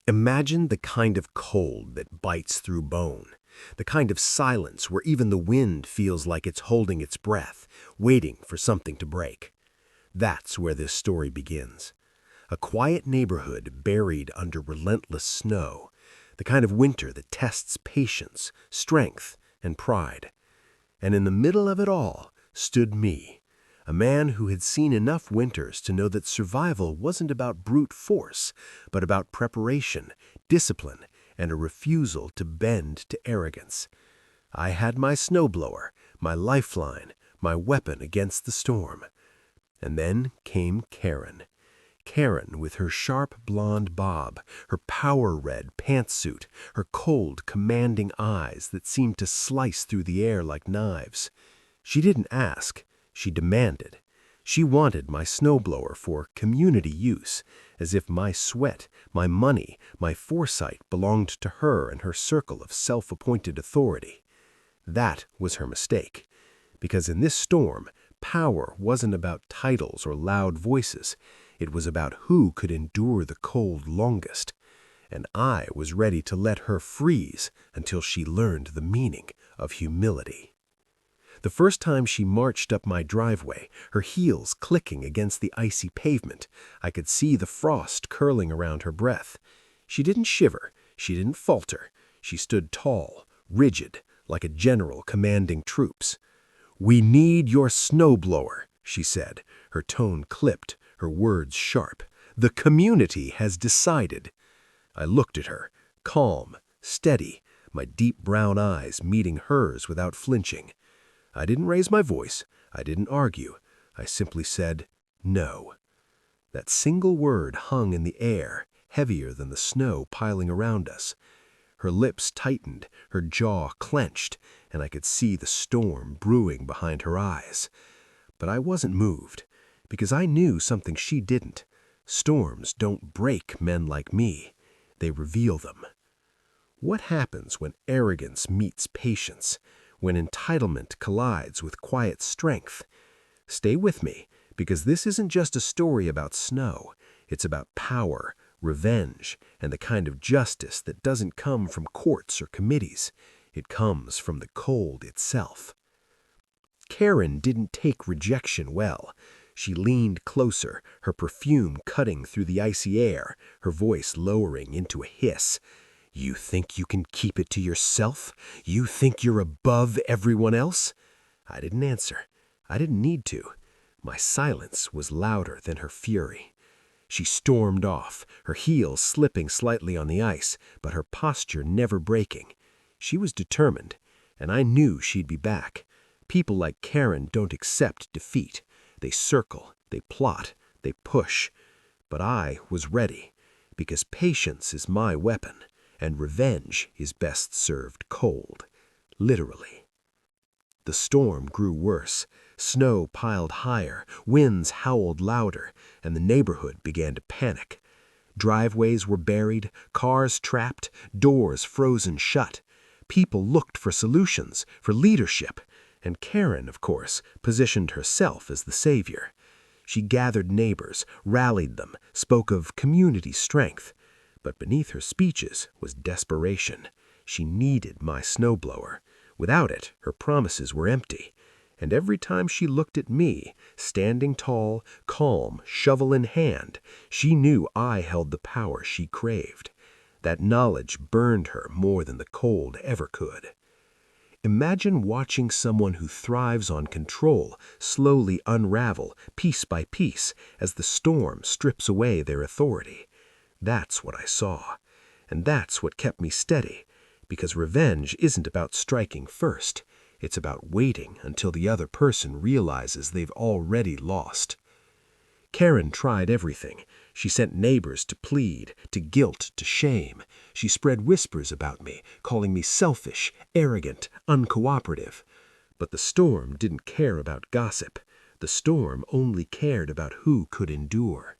Imagine the kind of cold that bites through bone, the kind of silence where even the wind feels like it's holding its breath, waiting for something to break. That's where this story begins. A quiet neighborhood buried under relentless snow, the kind of winter that tests patience, strength, and pride. And in the middle of it all stood me, a man who had seen enough winters to know that survival wasn't about brute force, but about preparation, discipline, and a refusal to bend to arrogance. I had my snowblower, my lifeline, my weapon against the storm. And then came Karen. Karen with her sharp blonde bob, her power-red pantsuit, her cold, commanding eyes that seemed to slice through the air like knives. She didn't ask, she demanded. She wanted my snowblower for community use, as if my sweat, my money, my foresight belonged to her and her circle of self-appointed authority. That was her mistake, because in this storm, power wasn't about titles or loud voices. It was about who could endure the cold longest, and I was ready to let her freeze until she learned the meaning of humility. The first time she marched up my driveway, her heels clicking against the icy pavement, I could see the frost curling around her breath. She didn't shiver, she didn't falter. She stood tall, rigid, like a general commanding troops. "We need your snowblower," she said, her tone clipped, her words sharp. "The community has decided." I looked at her, calm, steady, my deep brown eyes meeting hers without flinching. I didn't raise my voice. I didn't argue. I simply said, "No." That single word hung in the air, heavier than the snow piling around us. Her lips tightened, her jaw clenched, and I could see the storm brewing behind her eyes. But I wasn't moved, because I knew something she didn't. Storms don't break men like me. They reveal them. What happens when arrogance meets patience, when entitlement collides with quiet strength? Stay with me, because this isn't just a story about snow. It's about power, revenge, and the kind of justice that doesn't come from courts or committees. It comes from the cold itself. Karen didn't take rejection well. She leaned closer, her perfume cutting through the icy air, her voice lowering into a hiss. "You think you can keep it to yourself? You think you're above everyone else?" I didn't answer. I didn't need to. My silence was louder than her fury. She stormed off, her heels slipping slightly on the ice, but her posture never breaking. She was determined, and I knew she'd be back. People like Karen don't accept defeat. They circle, they plot, they push. But I was ready, because patience is my weapon, and revenge is best served cold, literally. The storm grew worse. Snow piled higher, winds howled louder, and the neighborhood began to panic. Driveways were buried, cars trapped, doors frozen shut. People looked for solutions, for leadership, and Karen, of course, positioned herself as the savior. She gathered neighbors, rallied them, spoke of community strength. But beneath her speeches was desperation. She needed my snowblower. Without it, her promises were empty. And every time she looked at me, standing tall, calm, shovel in hand, she knew I held the power she craved. That knowledge burned her more than the cold ever could. Imagine watching someone who thrives on control slowly unravel, piece by piece, as the storm strips away their authority. That's what I saw, and that's what kept me steady, because revenge isn't about striking first. It's about waiting until the other person realizes they've already lost. Karen tried everything. She sent neighbors to plead, to guilt, to shame. She spread whispers about me, calling me selfish, arrogant, uncooperative. But the storm didn't care about gossip. The storm only cared about who could endure.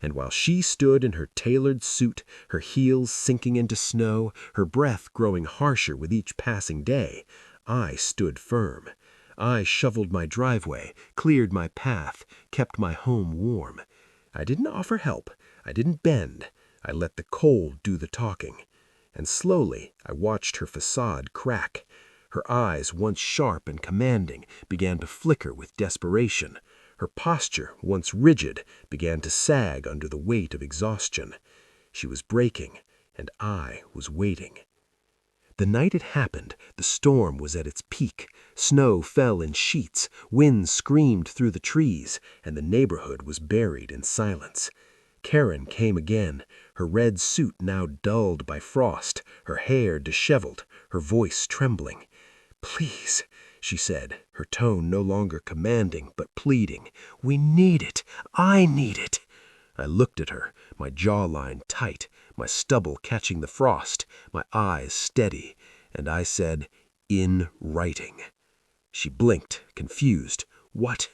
And while she stood in her tailored suit, her heels sinking into snow, her breath growing harsher with each passing day, I stood firm. I shoveled my driveway, cleared my path, kept my home warm. I didn't offer help. I didn't bend. I let the cold do the talking, and slowly I watched her facade crack. Her eyes, once sharp and commanding, began to flicker with desperation. Her posture, once rigid, began to sag under the weight of exhaustion. She was breaking, and I was waiting. The night it happened, the storm was at its peak. Snow fell in sheets, wind screamed through the trees, and the neighborhood was buried in silence. Karen came again, her red suit now dulled by frost, her hair disheveled, her voice trembling. "Please," she said, her tone no longer commanding but pleading. "We need it. I need it." I looked at her, my jawline tight, my stubble catching the frost, my eyes steady, and I said, "In writing." She blinked, confused. "What?"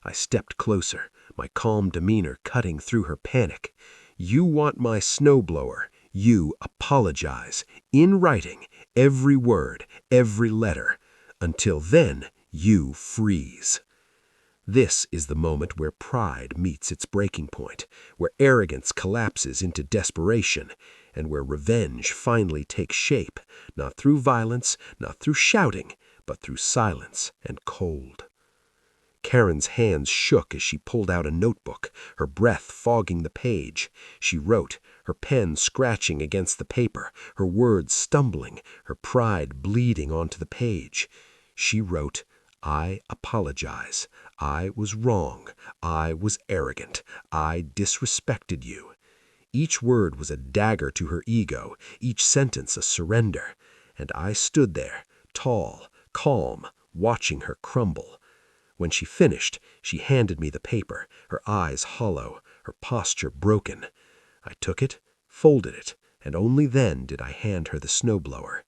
I stepped closer, my calm demeanor cutting through her panic. "You want my snowblower. You apologize. In writing, every word, every letter. Until then, you freeze." This is the moment where pride meets its breaking point, where arrogance collapses into desperation, and where revenge finally takes shape, not through violence, not through shouting, but through silence and cold. Karen's hands shook as she pulled out a notebook, her breath fogging the page. She wrote, her pen scratching against the paper, her words stumbling, her pride bleeding onto the page. She wrote, "I apologize. I was wrong. I was arrogant. I disrespected you." Each word was a dagger to her ego, each sentence a surrender. And I stood there, tall, calm, watching her crumble. When she finished, she handed me the paper, her eyes hollow, her posture broken. I took it, folded it, and only then did I hand her the snowblower.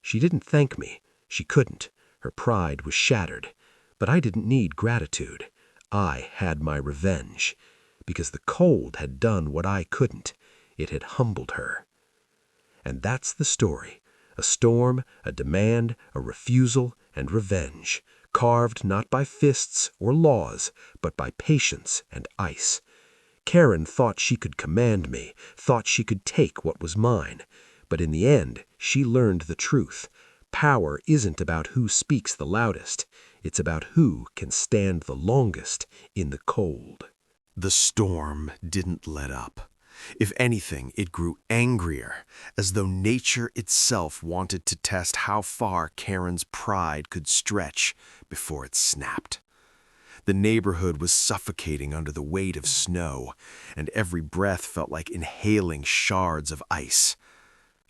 She didn't thank me. She couldn't. Her pride was shattered. But I didn't need gratitude. I had my revenge. Because the cold had done what I couldn't. It had humbled her. And that's the story. A storm, a demand, a refusal, and revenge. Carved not by fists or laws, but by patience and ice. Karen thought she could command me, thought she could take what was mine. But in the end, she learned the truth. Power isn't about who speaks the loudest. It's about who can stand the longest in the cold. The storm didn't let up. If anything, it grew angrier, as though nature itself wanted to test how far Karen's pride could stretch before it snapped. The neighborhood was suffocating under the weight of snow, and every breath felt like inhaling shards of ice.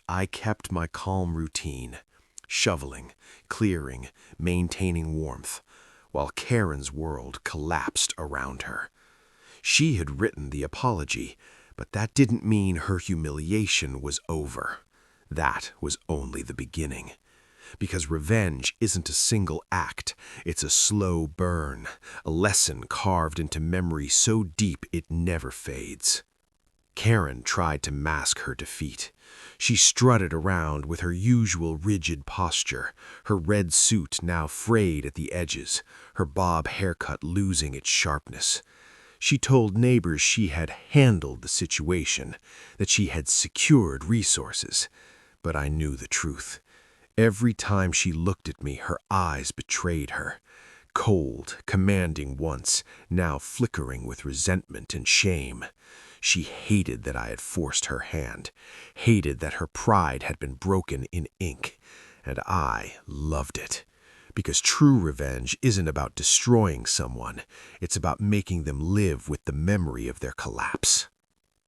I kept my calm routine, shoveling, clearing, maintaining warmth, while Karen's world collapsed around her. She had written the apology, but that didn't mean her humiliation was over. That was only the beginning. Because revenge isn't a single act, it's a slow burn, a lesson carved into memory so deep it never fades. Karen tried to mask her defeat. She strutted around with her usual rigid posture, her red suit now frayed at the edges, her bob haircut losing its sharpness. She told neighbors she had handled the situation, that she had secured resources. But I knew the truth. Every time she looked at me, her eyes betrayed her. Cold, commanding once, now flickering with resentment and shame. She hated that I had forced her hand, hated that her pride had been broken in ink, and I loved it. Because true revenge isn't about destroying someone, it's about making them live with the memory of their collapse.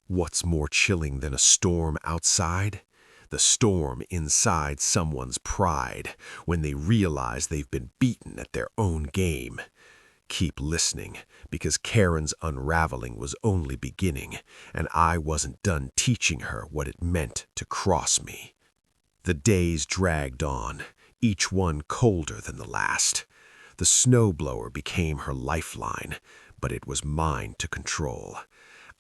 What's more chilling than a storm outside? The storm inside someone's pride, when they realize they've been beaten at their own game. Keep listening, because Karen's unraveling was only beginning, and I wasn't done teaching her what it meant to cross me. The days dragged on, each one colder than the last. The snowblower became her lifeline, but it was mine to control.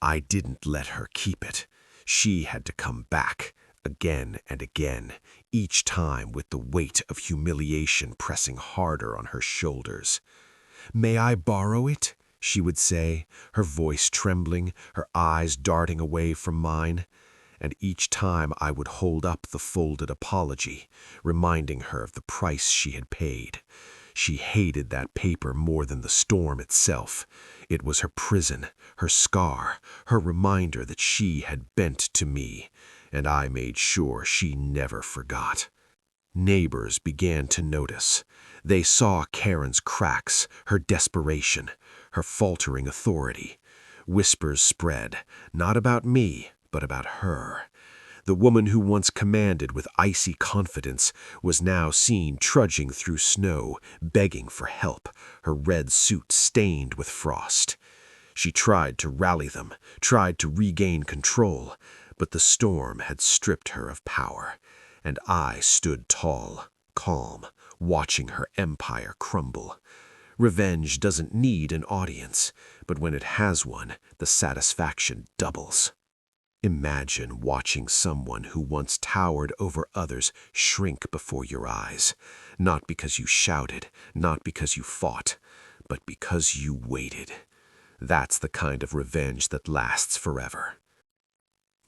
I didn't let her keep it. She had to come back, again and again, each time with the weight of humiliation pressing harder on her shoulders. "May I borrow it?" she would say, her voice trembling, her eyes darting away from mine. and each time I would hold up the folded apology, reminding her of the price she had paid. She hated that paper more than the storm itself. It was her prison, her scar, her reminder that she had bent to me, and I made sure she never forgot. Neighbors began to notice. They saw Karen's cracks, her desperation, her faltering authority. Whispers spread, not about me, but about her. The woman who once commanded with icy confidence was now seen trudging through snow, begging for help, her red suit stained with frost. She tried to rally them, tried to regain control, but the storm had stripped her of power, and I stood tall, calm, watching her empire crumble. Revenge doesn't need an audience, but when it has one, the satisfaction doubles. Imagine watching someone who once towered over others shrink before your eyes, not because you shouted, not because you fought, but because you waited. That's the kind of revenge that lasts forever.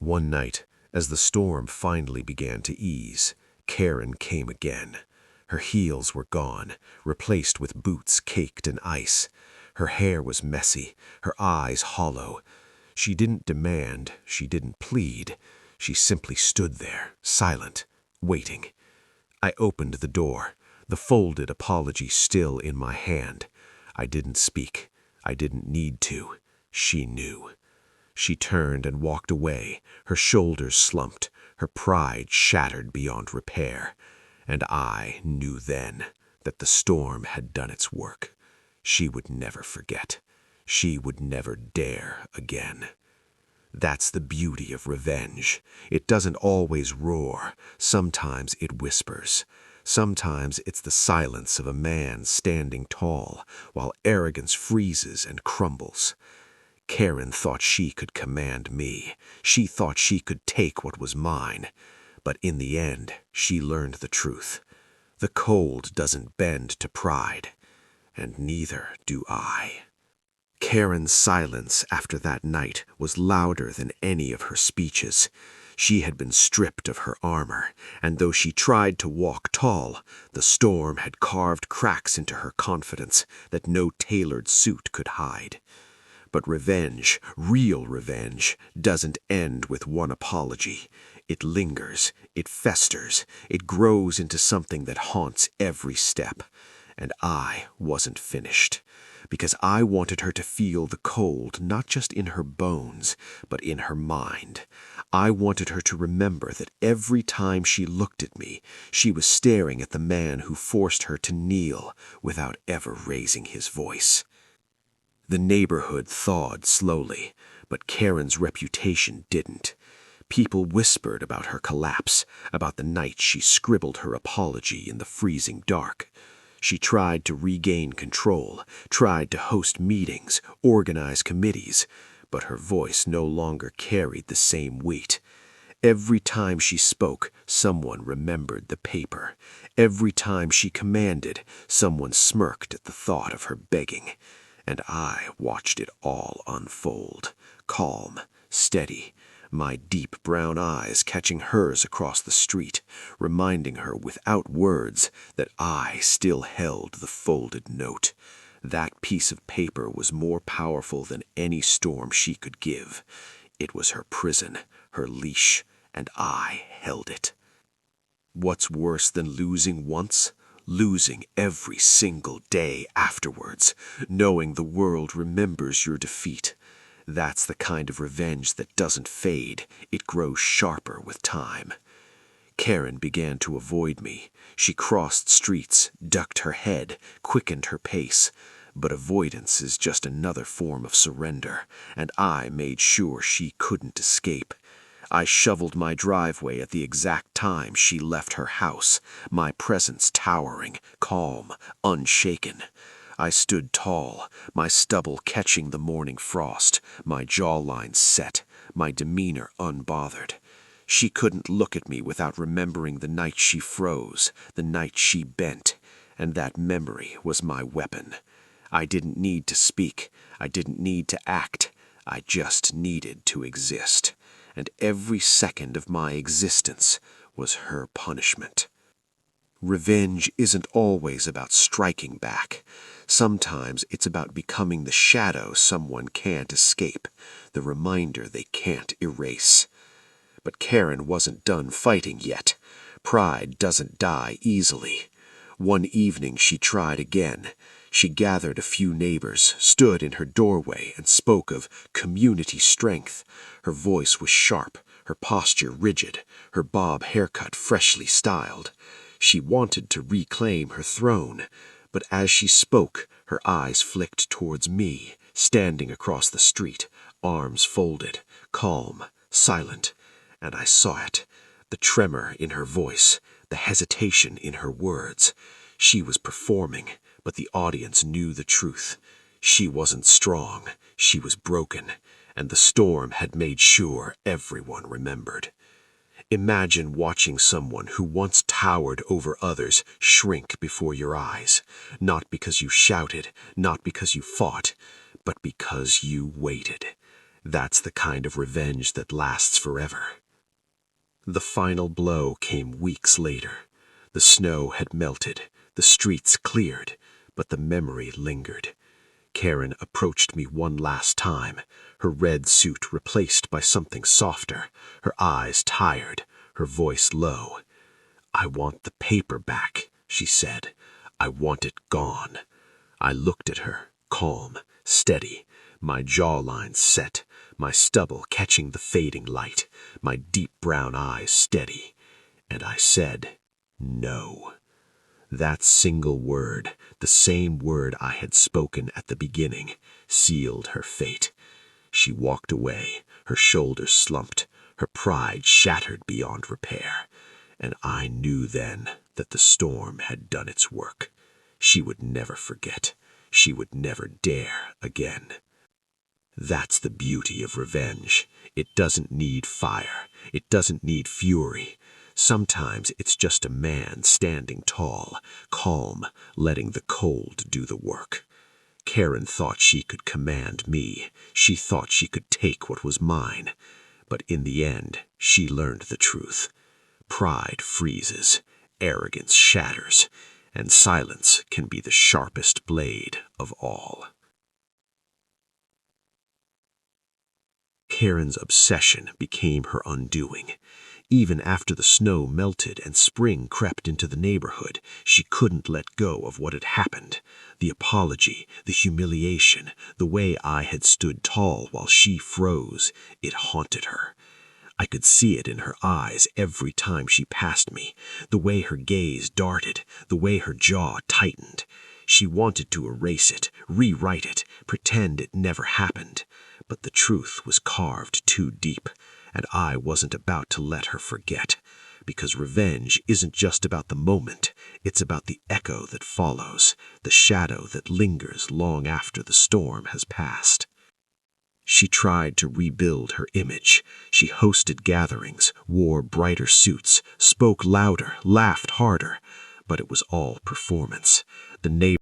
One night, as the storm finally began to ease, Karen came again. Her heels were gone, replaced with boots caked in ice. Her hair was messy, her eyes hollow. She didn't demand, she didn't plead. She simply stood there, silent, waiting. I opened the door, the folded apology still in my hand. I didn't speak. I didn't need to. She knew. She turned and walked away, her shoulders slumped, her pride shattered beyond repair. And I knew then that the storm had done its work. She would never forget. She would never dare again. That's the beauty of revenge. It doesn't always roar. Sometimes it whispers. Sometimes it's the silence of a man standing tall while arrogance freezes and crumbles. Karen thought she could command me. She thought she could take what was mine. But in the end, she learned the truth. The cold doesn't bend to pride, and neither do I. Karen's silence after that night was louder than any of her speeches. She had been stripped of her armor, and though she tried to walk tall, the storm had carved cracks into her confidence that no tailored suit could hide. But revenge, real revenge, doesn't end with one apology. It lingers, it festers, it grows into something that haunts every step. And I wasn't finished, because I wanted her to feel the cold not just in her bones, but in her mind. I wanted her to remember that every time she looked at me, she was staring at the man who forced her to kneel without ever raising his voice. The neighborhood thawed slowly, but Karen's reputation didn't. People whispered about her collapse, about the night she scribbled her apology in the freezing dark. She tried to regain control, tried to host meetings, organize committees, but her voice no longer carried the same weight. Every time she spoke, someone remembered the paper. Every time she commanded, someone smirked at the thought of her begging. And I watched it all unfold, calm, steady, my deep brown eyes catching hers across the street, reminding her without words that I still held the folded note. That piece of paper was more powerful than any storm she could give. It was her prison, her leash, and I held it. What's worse than losing once? Losing every single day afterwards, knowing the world remembers your defeat. That's the kind of revenge that doesn't fade, it grows sharper with time. Karen began to avoid me. She crossed streets, ducked her head, quickened her pace. But avoidance is just another form of surrender, and I made sure she couldn't escape. I shoveled my driveway at the exact time she left her house, my presence towering, calm, unshaken. I stood tall, my stubble catching the morning frost, my jawline set, my demeanor unbothered. She couldn't look at me without remembering the night she froze, the night she bent, and that memory was my weapon. I didn't need to speak, I didn't need to act, I just needed to exist. and every second of my existence was her punishment. Revenge isn't always about striking back. Sometimes it's about becoming the shadow someone can't escape, the reminder they can't erase. But Karen wasn't done fighting yet. Pride doesn't die easily. One evening she tried again. She gathered a few neighbors, stood in her doorway, and spoke of community strength. Her voice was sharp, her posture rigid, her bob haircut freshly styled. She wanted to reclaim her throne, but as she spoke, her eyes flicked towards me, standing across the street, arms folded, calm, silent, and I saw it. The tremor in her voice, the hesitation in her words. She was performing, but the audience knew the truth. She wasn't strong, she was broken, and the storm had made sure everyone remembered. Imagine watching someone who once towered over others shrink before your eyes, not because you shouted, not because you fought, but because you waited. That's the kind of revenge that lasts forever. The final blow came weeks later. The snow had melted, the streets cleared, but the memory lingered. Karen approached me one last time, her red suit replaced by something softer, her eyes tired, her voice low. "I want the paper back," she said. "I want it gone." I looked at her, calm, steady, my jawline set, my stubble catching the fading light, my deep brown eyes steady, and I said, "No." That single word, the same word I had spoken at the beginning, sealed her fate. She walked away, her shoulders slumped, her pride shattered beyond repair, and I knew then that the storm had done its work. She would never forget. She would never dare again. That's the beauty of revenge. It doesn't need fire. It doesn't need fury. Sometimes it's just a man standing tall, calm, letting the cold do the work. Karen thought she could command me. She thought she could take what was mine. But in the end, she learned the truth. Pride freezes, arrogance shatters, and silence can be the sharpest blade of all. Karen's obsession became her undoing. Even after the snow melted and spring crept into the neighborhood, she couldn't let go of what had happened. The apology, the humiliation, the way I had stood tall while she froze, it haunted her. I could see it in her eyes every time she passed me, the way her gaze darted, the way her jaw tightened. She wanted to erase it, rewrite it, pretend it never happened. But the truth was carved too deep, and I wasn't about to let her forget, because revenge isn't just about the moment, it's about the echo that follows, the shadow that lingers long after the storm has passed. She tried to rebuild her image. She hosted gatherings, wore brighter suits, spoke louder, laughed harder, but it was all performance. The neighbors